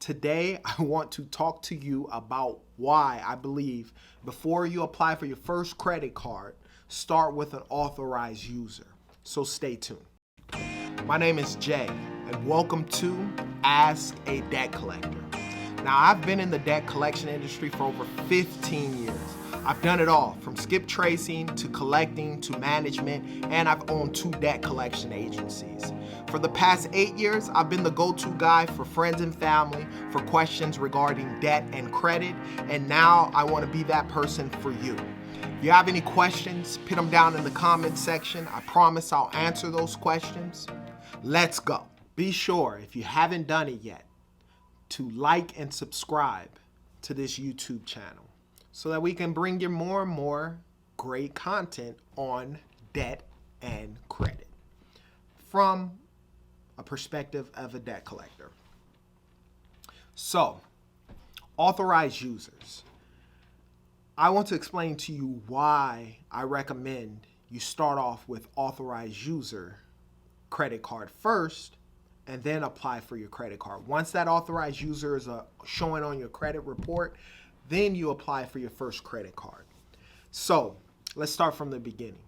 Today, I want to talk to you about why I believe before you apply for your first credit card, start with an authorized user. So stay tuned. My name is Jay, and welcome to Ask a Debt Collector. Now, I've been in the debt collection industry for over 15 years. I've done it all, from skip tracing to collecting to management, and I've owned 2 debt collection agencies. For the past 8 years, I've been the go-to guy for friends and family for questions regarding debt and credit, and now I want to be that person for you. If you have any questions, put them down in the comments section. I promise I'll answer those questions. Let's go. Be sure, if you haven't done it yet, to like and subscribe to this YouTube channel so that we can bring you more and more great content on debt and credit from a perspective of a debt collector. So, authorized users. I want to explain to you why I recommend you start off with authorized user credit card first and then apply for your credit card. Once that authorized user is showing on your credit report, then you apply for your first credit card. So let's start from the beginning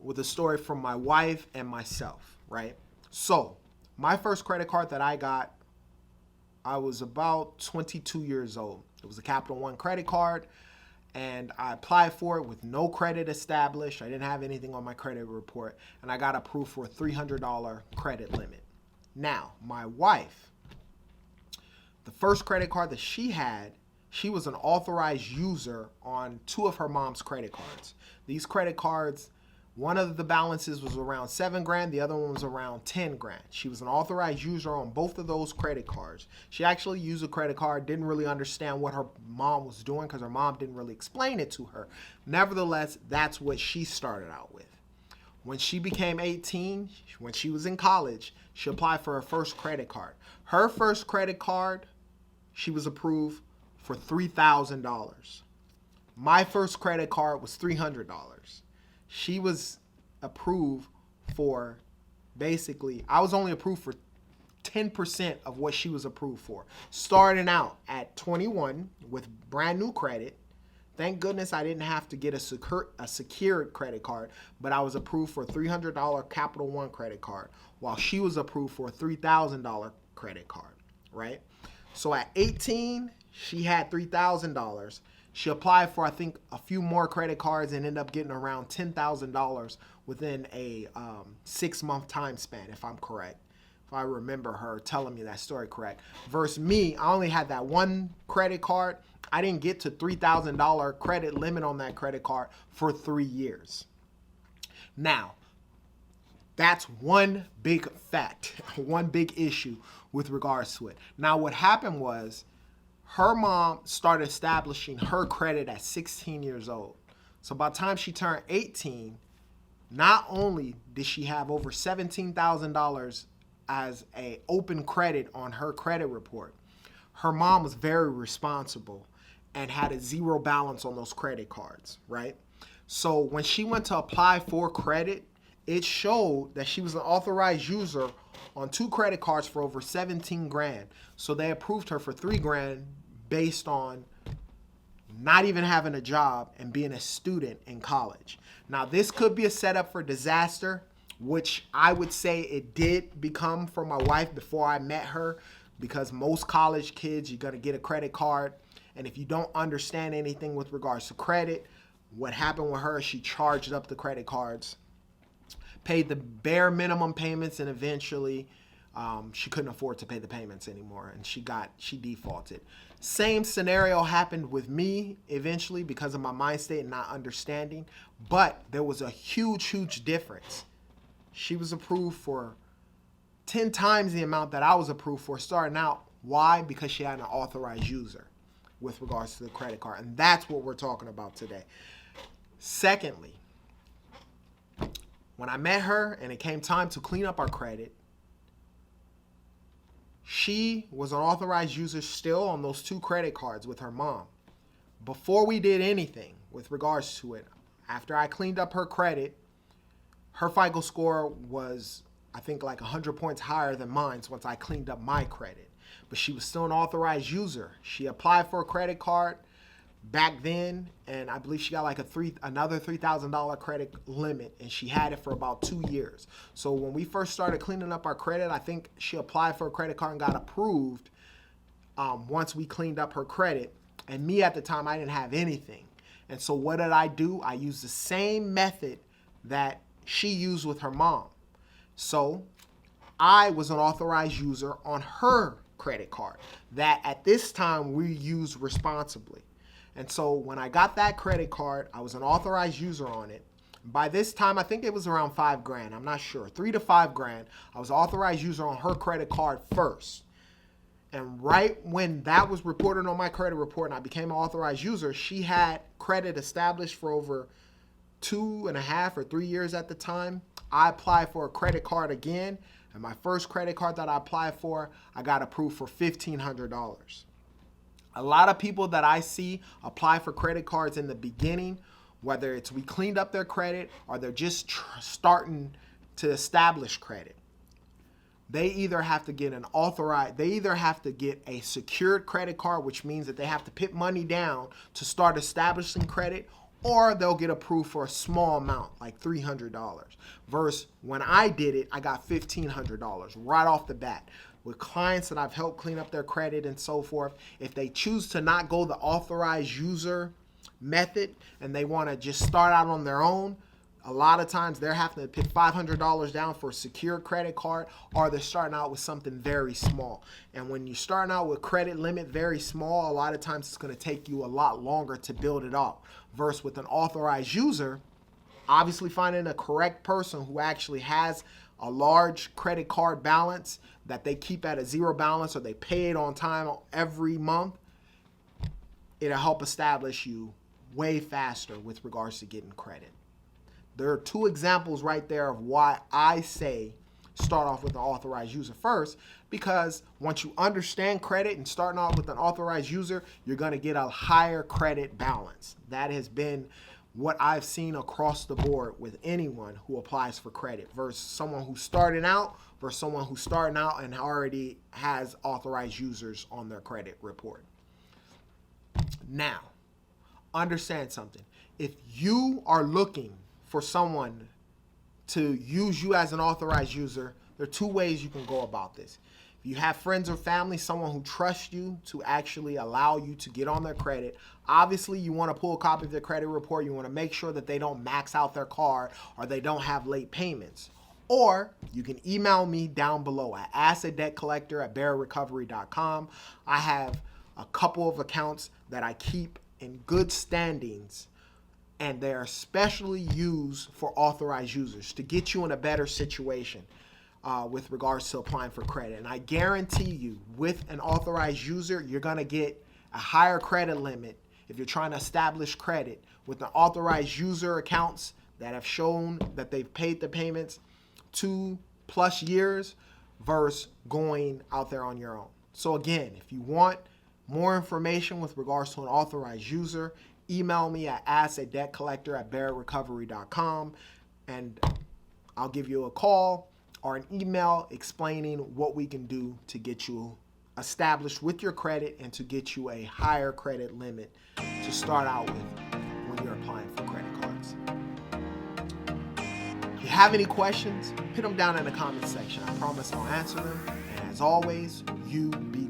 with a story from my wife and myself, right? So my first credit card that I got, I was about 22 years old. It was a Capital One credit card, and I applied for it with no credit established. I didn't have anything on my credit report, and I got approved for a $300 credit limit. Now, my wife, the first credit card that she had, she was an authorized user on 2 of her mom's credit cards. These credit cards, one of the balances was around $7,000, the other one was around $10,000. She was an authorized user on both of those credit cards. She actually used a credit card, didn't really understand what her mom was doing because her mom didn't really explain it to her. Nevertheless, that's what she started out with. When she became 18, when she was in college, she applied for her first credit card. Her first credit card, she was approved for $3,000. My first credit card was $300. She was approved for, basically, I was only approved for 10% of what she was approved for. Starting out at 21 with brand new credit. Thank goodness I didn't have to get a secured credit card, but I was approved for a $300 Capital One credit card, while she was approved for a $3,000 credit card, right? So at 18, she had $3,000. She applied for, I think, a few more credit cards and ended up getting around $10,000 within a 6-month time span, if I'm correct. If I remember her telling me that story correct. Versus me, I only had that one credit card. I didn't get to $3,000 credit limit on that credit card for 3 years. Now, that's one big fact, one big issue with regards to it. Now, what happened was, her mom started establishing her credit at 16 years old. So by the time she turned 18, not only did she have over $17,000 as an open credit on her credit report, her mom was very responsible and had a 0 balance on those credit cards, right? So when she went to apply for credit, it showed that she was an authorized user on 2 credit cards for over $17,000. So they approved her for $3,000 based on not even having a job and being a student in college. Now, this could be a setup for disaster, which I would say it did become for my wife before I met her, because most college kids, you're going to get a credit card, and if you don't understand anything with regards to credit, what happened with her, she charged up the credit cards, paid the bare minimum payments, and eventually she couldn't afford to pay the payments anymore, and she defaulted. Same scenario happened with me eventually because of my mind state and not understanding, but there was a huge difference. She was approved for 10 times the amount that I was approved for starting out. Why? Because she had an authorized user with regards to the credit card, and that's what we're talking about today. Secondly, when I met her and it came time to clean up our credit, she was an authorized user still on those 2 credit cards with her mom. Before we did anything with regards to it, after I cleaned up her credit, her FICO score was I think like 100 points higher than mine once I cleaned up my credit. But she was still an authorized user. She applied for a credit card back then, and I believe she got like another $3,000 credit limit, and she had it for about 2 years. So when we first started cleaning up our credit, I think she applied for a credit card and got approved once we cleaned up her credit. And me at the time, I didn't have anything. And so what did I do? I used the same method that she used with her mom. So I was an authorized user on her credit card that at this time we used responsibly. And so when I got that credit card, I was an authorized user on it. By this time, I think it was around $5,000. I'm not sure, $3,000 to $5,000. I was an authorized user on her credit card first. And right when that was reported on my credit report and I became an authorized user, she had credit established for over 2.5 or 3 years at the time. I applied for a credit card again, and my first credit card that I applied for, I got approved for $1,500. A lot of people that I see apply for credit cards in the beginning, whether it's we cleaned up their credit or they're just starting to establish credit. They either have to get a secured credit card, which means that they have to put money down to start establishing credit, or they'll get approved for a small amount, like $300. Versus when I did it, I got $1,500 right off the bat. With clients that I've helped clean up their credit and so forth, if they choose to not go the authorized user method and they want to just start out on their own, a lot of times they're having to put $500 down for a secure credit card, or they're starting out with something very small. And when you're starting out with credit limit very small, a lot of times it's going to take you a lot longer to build it up. Versus with an authorized user, obviously finding a correct person who actually has a large credit card balance that they keep at a zero balance or they pay it on time every month, it'll help establish you way faster with regards to getting credit. There are 2 examples right there of why I say start off with an authorized user first, because once you understand credit and starting off with an authorized user, you're going to get a higher credit balance. That has been what I've seen across the board with anyone who applies for credit versus someone who's starting out versus someone who's starting out and already has authorized users on their credit report. Now, understand something. If you are looking for someone to use you as an authorized user, there are 2 ways you can go about this. If you have friends or family, someone who trusts you to actually allow you to get on their credit, obviously you want to pull a copy of their credit report. You want to make sure that they don't max out their card or they don't have late payments. Or you can email me down below at assetdebtcollector@bearrecovery.com. I have a couple of accounts that I keep in good standings, and they are specially used for authorized users to get you in a better situation with regards to applying for credit. And I guarantee you, with an authorized user, you're going to get a higher credit limit if you're trying to establish credit with an authorized user accounts that have shown that they've paid the payments 2+ years versus going out there on your own. So again, if you want more information with regards to an authorized user, email me at assetdebtcollector@bearrecovery.com, and I'll give you a call or an email explaining what we can do to get you established with your credit and to get you a higher credit limit to start out with when you're applying for credit cards. If you have any questions, hit them down in the comment section. I promise I'll answer them. And as always, you be